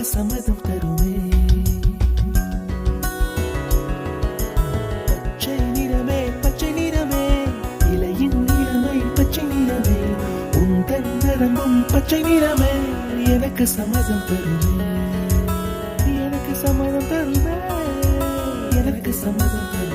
சம்மதம் தருமே. பச்சை நிறமே பச்சை நிறமே, இலையின் நிறமை பச்சை நிறமே, உந்தன் நரம்பும் பச்சை நிறமே, எனக்கு சம்மதம் தருமே, எனக்கு சம்மதம் தருமே, எனக்கு சம்மதம் தருமே.